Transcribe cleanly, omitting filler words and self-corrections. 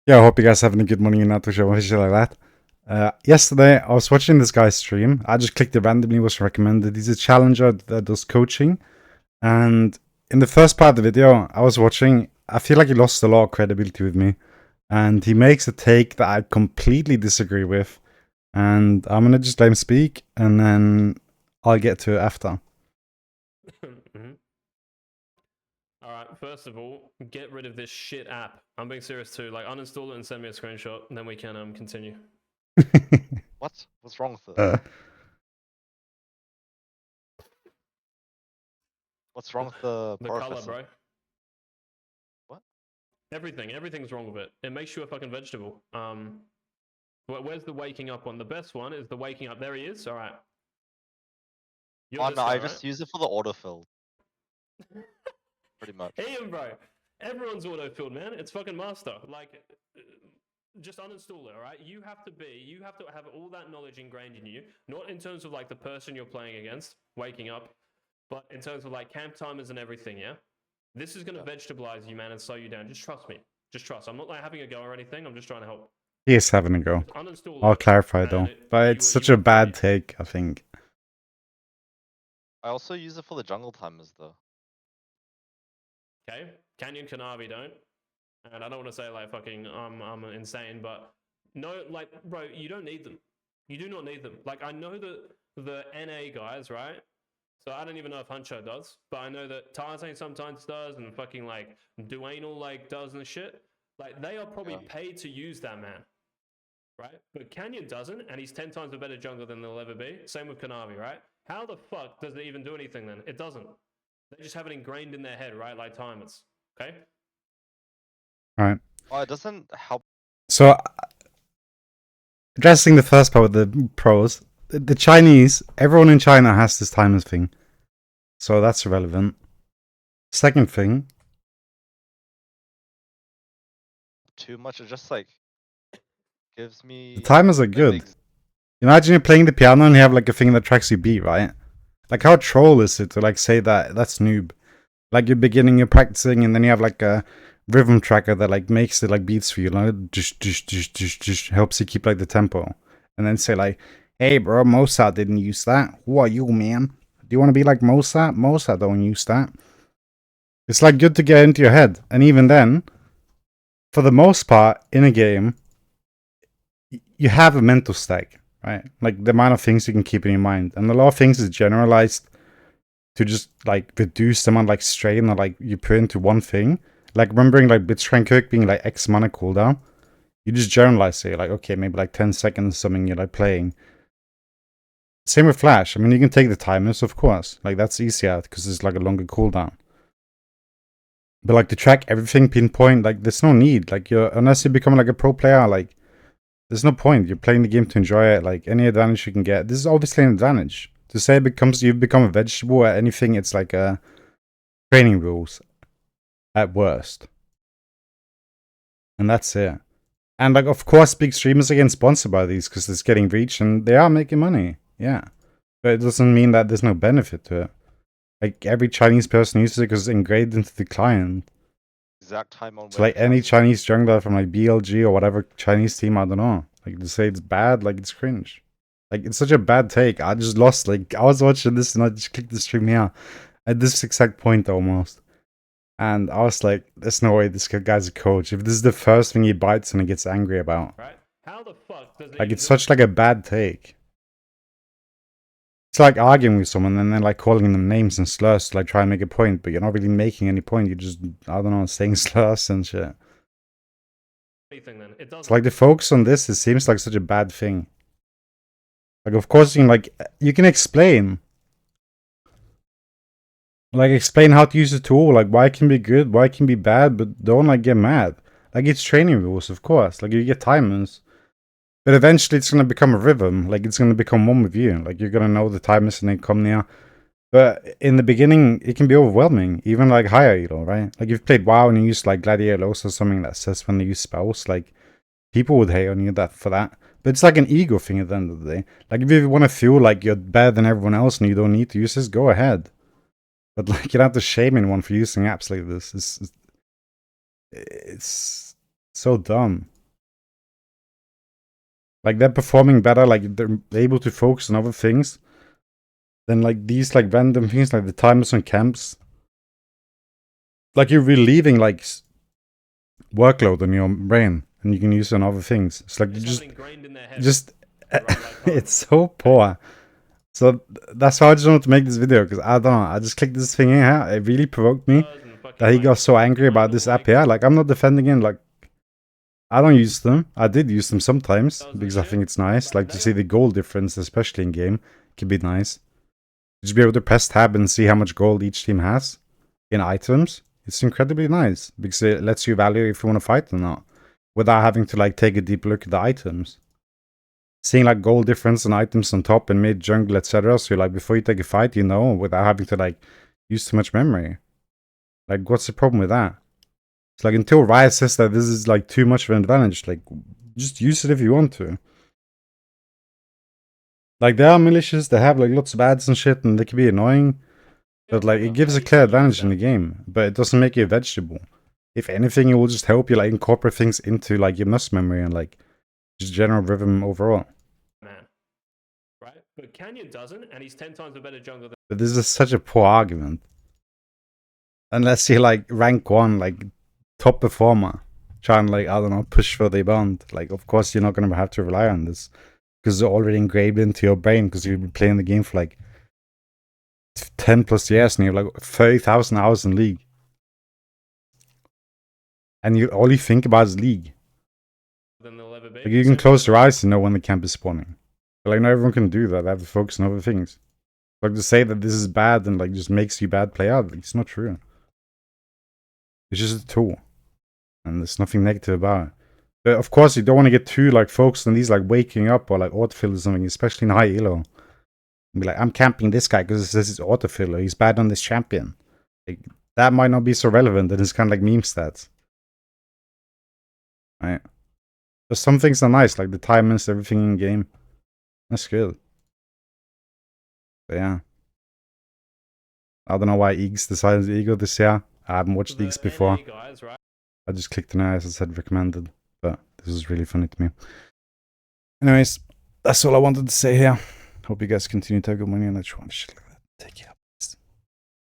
Yeah, I hope you guys having a good morning and not to show shit like that. Yesterday, I was watching this guy's stream. I just clicked it randomly, was recommended. He's a challenger that does coaching. And in the first part of the video I was watching, I feel like he lost a lot of credibility with me. And he makes a take that I completely disagree with. And I'm going to just let him speak, and then I'll get to it after. Alright, first of all, get rid of this shit app. I'm being serious too. Like, uninstall it and send me a screenshot, and then we can continue. What? What's wrong with it? What's wrong with the color, bro. What? Everything's wrong with it. It makes you a fucking vegetable. Where's the waking up one? The best one is the waking up. There he is. All right. Oh no, I just use it for the autofill. Pretty much. Ian, bro. Everyone's autofilled, man. It's fucking master. Like, just uninstall it, all right? You have to have all that knowledge ingrained in you, not in terms of like the person you're playing against, waking up, but in terms of like camp timers and everything, yeah? This is going to vegetabilize you, man, and slow you down. Just trust me. Just trust. I'm not like having a go or anything. I'm just trying to help. He is having a go. I'll clarify though. But it's such a bad take, I think. I also use it for the jungle timers though. Okay, Canyon Kanavi don't. And I don't want to say like fucking I'm insane, but no, like, bro, you don't need them. You do not need them. Like, I know that the NA guys, right? So I don't even know if Huncho does, but I know that Tarzan sometimes does, and fucking like Duanal like does and shit. Like, they are probably paid to use that man, right? But Canyon doesn't, and he's 10 times a better jungler than they'll ever be. Same with Kanavi, right? How the fuck does it even do anything then? It doesn't. They just have it ingrained in their head, right? Like timers. Okay? Right. Oh, it doesn't help. So, addressing the first part with the pros, the Chinese, everyone in China has this timers thing. So that's irrelevant. Second thing. Too much, it just like gives me... The timers are good. Imagine you're playing the piano and you have like a thing that tracks your beat, right? Like, how troll is it to like say that that's noob? Like, you're beginning, you're practicing, and then you have like a rhythm tracker that like makes it like beats for you, like just helps you keep like the tempo. And then say like, hey bro, Mozart didn't use that. Who are you, man? Do you want to be like Mozart? Mozart don't use that. It's like good to get into your head. And even then, for the most part, in a game, you have a mental stack, right? Like, the amount of things you can keep in your mind. And a lot of things is generalized to just like reduce the amount like strain that like you put into one thing. Like, remembering like Blitzcrank Kirk being like X mana cooldown, you just generalize it, like, okay, maybe like 10 seconds something you're like playing. Same with Flash. I mean, you can take the timers, of course. Like, that's easier because it's like a longer cooldown. But like, to track everything pinpoint, like, there's no need. Like, unless you become like a pro player, like, there's no point. You're playing the game to enjoy it. Like, any advantage you can get. This is obviously an advantage. To say you've become a vegetable at anything, it's like a training rules at worst. And that's it. And like, of course, big streamers are getting sponsored by these because it's getting reach and they are making money. Yeah. But it doesn't mean that there's no benefit to it. Like, every Chinese person uses it because it's ingrained into the client. Exact time on. So like, any Chinese jungler from like BLG or whatever Chinese team, I don't know. Like, to say it's bad, like, it's cringe. Like, it's such a bad take. I just lost, like, I was watching this and I just clicked the stream here at this exact point almost. And I was like, there's no way this guy's a coach. If this is the first thing he bites and he gets angry about. Right? How the fuck does it like, it's such like a bad take. It's like arguing with someone and then like calling them names and slurs to like try and make a point, but you're not really making any point. You're just, I don't know, saying slurs and shit. It's like, the focus on this, it seems like such a bad thing. Like, of course, you can explain. Like, explain how to use the tool, like, why it can be good, why it can be bad, but don't, like, get mad. Like, it's training rules, of course. Like, you get timers. But eventually it's going to become a rhythm. Like, it's going to become one with you. Like, you're going to know the timers and they come near. But in the beginning, it can be overwhelming. Even, like, higher elo, right? Like, you've played WoW and you use, like, Gladiators or something that says when they use spells. Like, people would hate on you for that. But it's like an ego thing at the end of the day. Like, if you want to feel like you're better than everyone else and you don't need to use this, go ahead. But like, you don't have to shame anyone for using apps like this. It's so dumb. Like they're performing better, like they're able to focus on other things than like these like random things like the timers on camps. Like you're relieving like workload on your brain and you can use it on other things. It's like Just just have it ingrained in their head. just to run like code. it's so poor. So that's why I just wanted to make this video, because I don't know, I just clicked this thing here, it really provoked me And fucking, that he like, got so angry about this app here. Like I'm not defending him, like I don't use them. I did use them sometimes Does this because I shit, think it's nice. but Like to they see the gold difference, especially in game, can be nice. Just be able to press tab and see how much gold each team has in items. It's incredibly nice because it lets you evaluate if you want to fight or not, without having to like take a deep look at the items. Seeing like gold difference in items on top and mid, jungle, etc. So like before you take a fight, you know, without having to like use too much memory. Like what's the problem with that? It's like until Riot says that this is like too much of an advantage, like just use it if you want to. Like there are militias that have like lots of ads and shit and they can be annoying. But like it gives a clear advantage in the game, but it doesn't make you a vegetable. If anything, it will just help you like incorporate things into like your muscle memory and like just general rhythm overall. Man, right? But Canyon doesn't, and he's 10 times a better jungler than. But this is such a poor argument. Unless you're like rank 1, like top performer, trying like, I don't know, push for the bond. Like of course you're not gonna have to rely on this, because it's already engraved into your brain, because you've been playing the game for like 10 plus years and you have like 30,000 hours in League. And all you think about is League. Than they'll ever be. Like you can close your eyes to know when the camp is spawning. But like not everyone can do that. They have to focus on other things. Like to say that this is bad and like just makes you bad player, like, it's not true. It's just a tool. And there's nothing negative about it. But of course you don't want to get too like focused on these like waking up or like autofill or something, especially in high elo. And be like, I'm camping this guy because this is autofiller. He's bad on this champion. Like that might not be so relevant, and it's kind of like meme stats. Right? But some things are nice, like the timers, everything in game. That's good. But yeah. I don't know why EAGZ decided to ego this year. I haven't watched EAGZ before. Guys, right? I just clicked on it as I said recommended. But this is really funny to me. Anyways, that's all I wanted to say here. Hope you guys continue to have good money and let's shit like that. Take care.